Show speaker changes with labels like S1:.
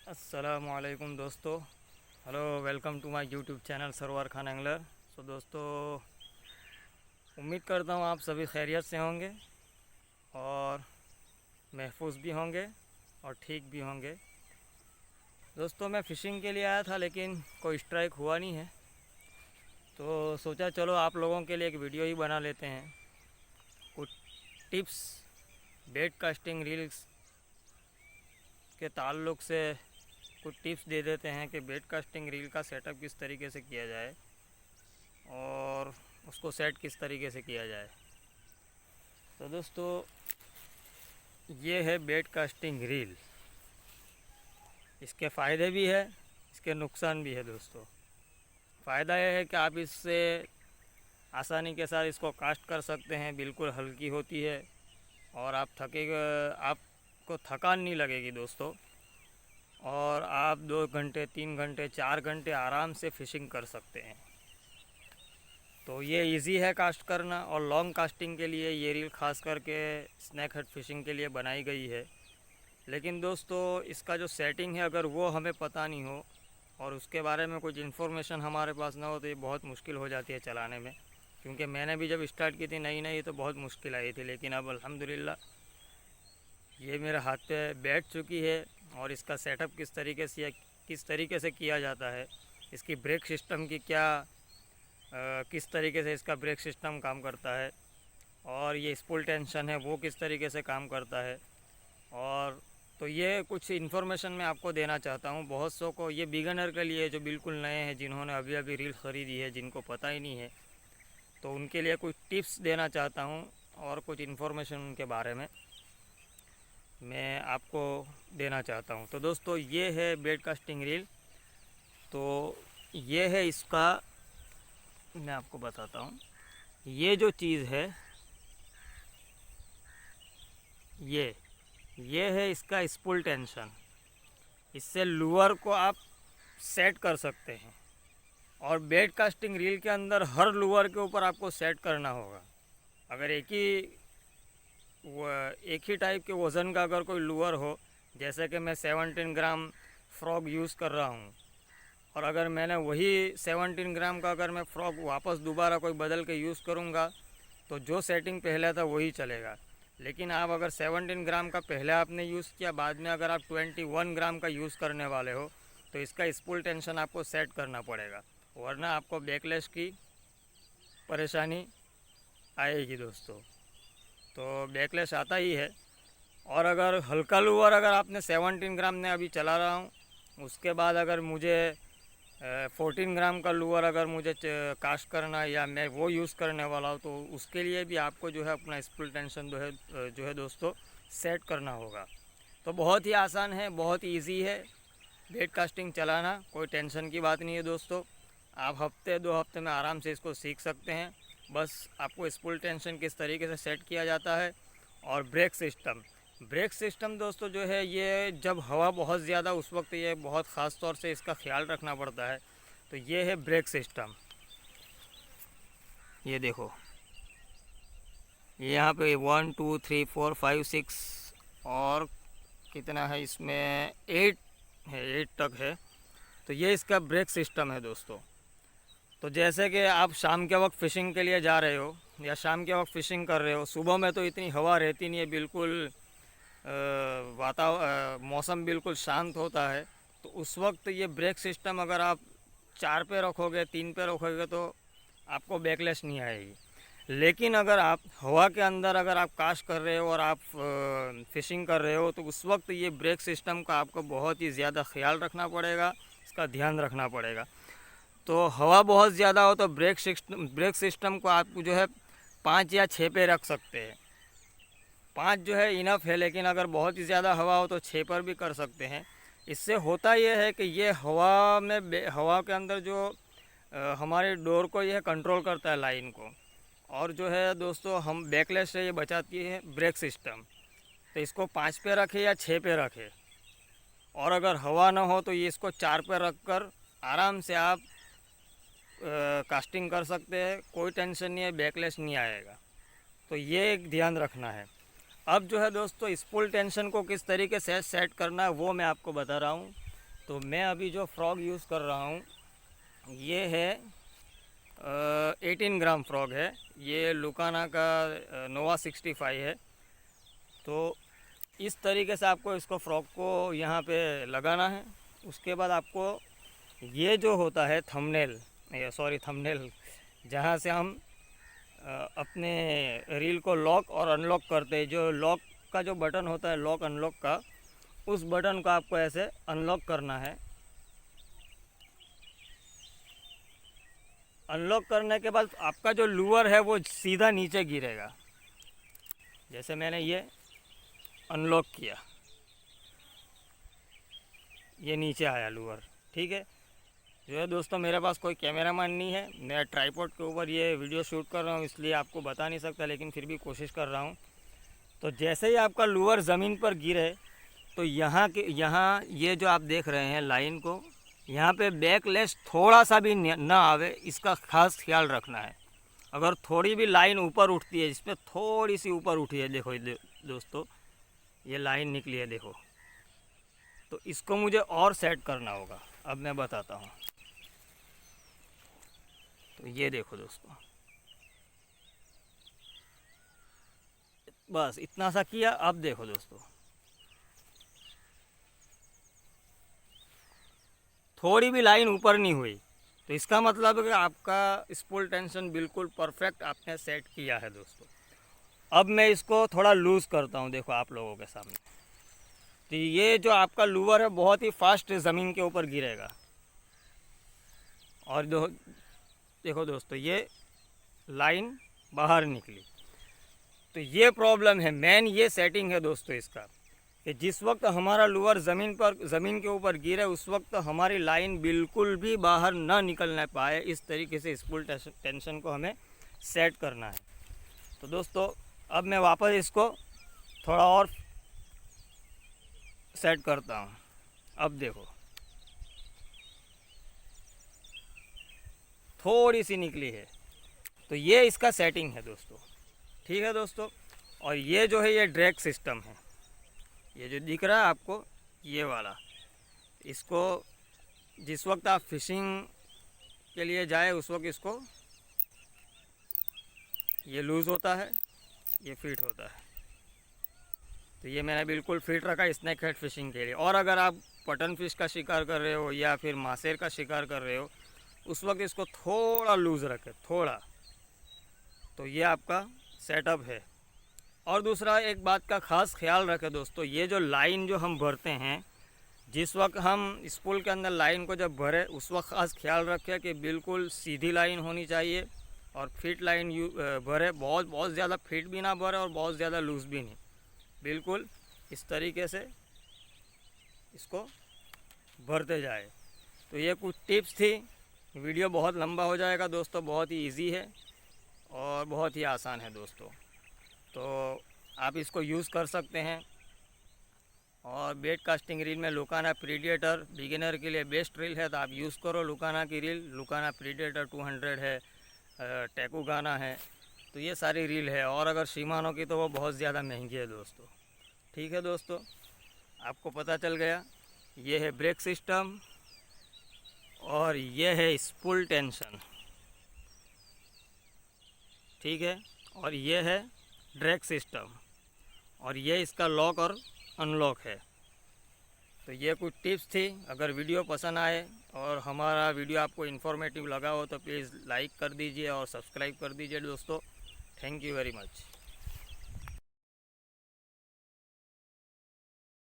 S1: अस्सलामुअलैकुम दोस्तों। Hello, welcome to my YouTube channel Sarwar Khan angler. दोस्तों, उम्मीद करता हूँ आप सभी खैरियत से होंगे और महफूज भी होंगे और ठीक भी होंगे। दोस्तों, मैं फ़िशिंग के लिए आया था लेकिन कोई स्ट्राइक हुआ नहीं है, तो सोचा चलो आप लोगों के लिए एक वीडियो ही बना लेते हैं। कुछ टिप्स बेट कास्टिंग रील्स के ताल्लुक़ से कुछ टिप्स दे देते हैं कि बेट कास्टिंग रील का सेटअप किस तरीके से किया जाए और उसको सेट किस तरीके से किया जाए। तो दोस्तों, ये है बेट कास्टिंग रील। इसके फ़ायदे भी है, इसके नुकसान भी है। दोस्तों, फ़ायदा यह है कि आप इससे आसानी के साथ इसको कास्ट कर सकते हैं। बिल्कुल हल्की होती है और आपको थकान नहीं लगेगी दोस्तों। और आप 2 घंटे 3 घंटे 4 घंटे आराम से फ़िशिंग कर सकते हैं। तो ये इजी है कास्ट करना, और लॉन्ग कास्टिंग के लिए ये रील खास करके स्नैक हेड फ़िशिंग के लिए बनाई गई है। लेकिन दोस्तों, इसका जो सेटिंग है अगर वो हमें पता नहीं हो और उसके बारे में कुछ इन्फॉर्मेशन हमारे पास ना हो तो ये बहुत मुश्किल हो जाती है चलाने में। क्योंकि मैंने भी जब स्टार्ट की थी नई नई तो बहुत मुश्किल आई थी, लेकिन अब अल्हम्दुलिल्लाह ये मेरे हाथ पे बैठ चुकी है। और इसका सेटअप किस तरीके से किया जाता है, इसकी ब्रेक सिस्टम की किस तरीके से इसका ब्रेक सिस्टम काम करता है, और ये स्पूल टेंशन है वो किस तरीके से काम करता है। और तो ये कुछ इन्फॉर्मेशन मैं आपको देना चाहता हूँ। बहुत सौ को ये बिगनर के लिए जो बिल्कुल नए हैं, जिन्होंने अभी अभी रील ख़रीदी है, जिनको पता ही नहीं है, तो उनके लिए कुछ टिप्स देना चाहता हूँ और कुछ इन्फॉर्मेशन उनके बारे में मैं आपको देना चाहता हूँ। तो दोस्तों, ये है बेट कास्टिंग रील। तो ये है इसका, मैं आपको बताता हूँ। ये जो चीज़ है ये है इसका स्पूल टेंशन। इससे लूअर को आप सेट कर सकते हैं। और बेट कास्टिंग रील के अंदर हर लूअर के ऊपर आपको सेट करना होगा। अगर एक ही टाइप के वज़न का अगर कोई लूअर हो, जैसे कि मैं 17 ग्राम फ्रॉग यूज़ कर रहा हूँ, और अगर मैंने वही 17 ग्राम का अगर मैं फ्रॉग वापस दोबारा कोई बदल के यूज़ करूँगा तो जो सेटिंग पहले था वही चलेगा। लेकिन आप अगर 17 ग्राम का पहले आपने यूज़ किया, बाद में अगर आप 21 ग्राम का यूज़ करने वाले हो तो इसका स्पूल टेंशन आपको सेट करना पड़ेगा, वरना आपको बैकलैश की परेशानी आएगी दोस्तों। तो बैकलैश आता ही है। और अगर हल्का लूअर अगर आपने 17 ग्राम ने अभी चला रहा हूँ, उसके बाद अगर मुझे 14 ग्राम का लूअर अगर मुझे कास्ट करना है या मैं वो यूज़ करने वाला हूँ, तो उसके लिए भी आपको जो है अपना स्पूल टेंशन जो है दोस्तों सेट करना होगा। तो बहुत ही आसान है, बहुत ही ईजी है बेट कास्टिंग चलाना, कोई टेंशन की बात नहीं है दोस्तों। आप हफ्ते 2 हफ्ते में आराम से इसको सीख सकते हैं। बस आपको स्पूल टेंशन किस तरीके से सेट किया जाता है। और ब्रेक सिस्टम दोस्तों जो है, ये जब हवा बहुत ज़्यादा उस वक्त ये बहुत ख़ास तौर से इसका ख्याल रखना पड़ता है। तो ये है ब्रेक सिस्टम। ये देखो, ये यहाँ पे 1 2 3 4 5 6 और कितना है इसमें, 8 है, 8 तक है। तो ये इसका ब्रेक सिस्टम है दोस्तों। तो जैसे कि आप शाम के वक्त फ़िशिंग के लिए जा रहे हो या शाम के वक्त फ़िशिंग कर रहे हो, सुबह में तो इतनी हवा रहती नहीं है, बिल्कुल मौसम बिल्कुल शांत होता है। तो उस वक्त ये ब्रेक सिस्टम अगर आप 4 पे रखोगे, 3 पे रखोगे तो आपको बैकलैश नहीं आएगी। लेकिन अगर आप हवा के अंदर अगर आप कास्ट कर रहे हो और आप फ़िशिंग कर रहे हो, तो उस वक्त ये ब्रेक सिस्टम का आपको बहुत ही ज़्यादा ख्याल रखना पड़ेगा, इसका ध्यान रखना पड़ेगा। तो हवा बहुत ज़्यादा हो तो ब्रेक सिस्टम को आप जो है 5 या 6 पे रख सकते हैं। 5 जो है इनफ है, लेकिन अगर बहुत ही ज़्यादा हवा हो तो 6 पर भी कर सकते हैं। इससे होता यह है कि ये हवा के अंदर जो हमारे डोर को यह कंट्रोल करता है, लाइन को, और जो है दोस्तों हम बैकलैश से ये बचाती है ब्रेक सिस्टम। तो इसको 5 पे रखे या 6 पे रखे, और अगर हवा ना हो तो ये इसको 4 पे रख कर आराम से आप कास्टिंग कर सकते हैं। कोई टेंशन नहीं है, बैकलैश नहीं आएगा। तो ये एक ध्यान रखना है। अब जो है दोस्तों, स्पूल टेंशन को किस तरीके से सेट करना है वो मैं आपको बता रहा हूँ। तो मैं अभी जो फ्रॉग यूज़ कर रहा हूँ ये है 18 ग्राम फ्रॉग है। ये लुकाना का नोवा 65 है। तो इस तरीके से आपको इसको फ्रॉग को यहाँ पे लगाना है। उसके बाद आपको ये जो होता है थंबनेल, थंबनेल, जहाँ से हम अपने रील को लॉक और अनलॉक करते हैं, जो लॉक का जो बटन होता है लॉक अनलॉक का, उस बटन को आपको ऐसे अनलॉक करना है। अनलॉक करने के बाद आपका जो लूअर है वो सीधा नीचे गिरेगा। जैसे मैंने ये अनलॉक किया, ये नीचे आया लूअर। ठीक है। जो है दोस्तों, मेरे पास कोई कैमरामैन नहीं है, मैं ट्राइपॉड के ऊपर ये वीडियो शूट कर रहा हूँ, इसलिए आपको बता नहीं सकता, लेकिन फिर भी कोशिश कर रहा हूँ। तो जैसे ही आपका लूअर ज़मीन पर गिरे तो यहाँ ये जो आप देख रहे हैं लाइन को, यहाँ पे बैकलैश थोड़ा सा भी ना आवे, इसका खास ख्याल रखना है। अगर थोड़ी भी लाइन ऊपर उठती है, इसमें थोड़ी सी ऊपर उठी है, देखो दोस्तों ये लाइन निकली है, देखो, तो इसको मुझे और सेट करना होगा। अब मैं बताता हूँ। तो ये देखो दोस्तों, बस इतना सा किया। अब देखो दोस्तों, थोड़ी भी लाइन ऊपर नहीं हुई, तो इसका मतलब है कि आपका स्पूल टेंशन बिल्कुल परफेक्ट आपने सेट किया है दोस्तों। अब मैं इसको थोड़ा लूज़ करता हूँ, देखो आप लोगों के सामने। तो ये जो आपका लूवर है बहुत ही फास्ट ज़मीन के ऊपर गिरेगा। और देखो दोस्तों, ये लाइन बाहर निकली। तो ये प्रॉब्लम है, मेन ये सेटिंग है दोस्तों इसका, कि जिस वक्त हमारा लूवर ज़मीन के ऊपर गिरे उस वक्त हमारी लाइन बिल्कुल भी बाहर ना निकलने पाए। इस तरीके से स्पूल टेंशन को हमें सेट करना है। तो दोस्तों, अब मैं वापस इसको थोड़ा और सेट करता हूँ। अब देखो, थोड़ी सी निकली है। तो ये इसका सेटिंग है दोस्तों। ठीक है दोस्तों। और ये जो है ये ड्रैग सिस्टम है, ये जो दिख रहा है आपको, ये वाला, इसको जिस वक्त आप फिशिंग के लिए जाए उस वक्त इसको, ये लूज़ होता है, ये फिट होता है। तो ये मैंने बिल्कुल फिट रखा स्नैक हेड फिशिंग के लिए। और अगर आप पटन फिश का शिकार कर रहे हो या फिर मासेर का शिकार कर रहे हो उस वक्त इसको थोड़ा लूज़ रखें, थोड़ा। तो ये आपका सेटअप है। और दूसरा एक बात का ख़ास ख्याल रखें दोस्तों, ये जो लाइन जो हम भरते हैं, जिस वक्त हम स्पूल के अंदर लाइन को जब भरे उस वक्त ख़ास ख्याल रखें कि बिल्कुल सीधी लाइन होनी चाहिए और फिट लाइन भरे। बहुत ज़्यादा फिट भी ना भरे और बहुत ज़्यादा लूज़ भी नहीं, बिल्कुल इस तरीके से इसको भरते जाए। तो ये कुछ टिप्स थी। वीडियो बहुत लंबा हो जाएगा दोस्तों, बहुत ही इजी है और बहुत ही आसान है दोस्तों। तो आप इसको यूज़ कर सकते हैं। और बेट कास्टिंग रील में लुकाना प्रीडेटर बिगिनर के लिए बेस्ट रील है, तो आप यूज़ करो लुकाना की रील। लुकाना प्रीडेटर 200 है, टेकुगाना है, तो ये सारी रील है। और अगर शिमानो की तो वो बहुत ज़्यादा महंगी है दोस्तों। ठीक है दोस्तों, आपको पता चल गया। ये है ब्रेक सिस्टम और ये है स्पूल टेंशन। ठीक है। और ये है ड्रैग सिस्टम और ये इसका लॉक और अनलॉक है। तो ये कुछ टिप्स थी। अगर वीडियो पसंद आए और हमारा वीडियो आपको इन्फॉर्मेटिव लगा हो तो प्लीज़ लाइक कर दीजिए और सब्सक्राइब कर दीजिए दोस्तों। Thank you very much.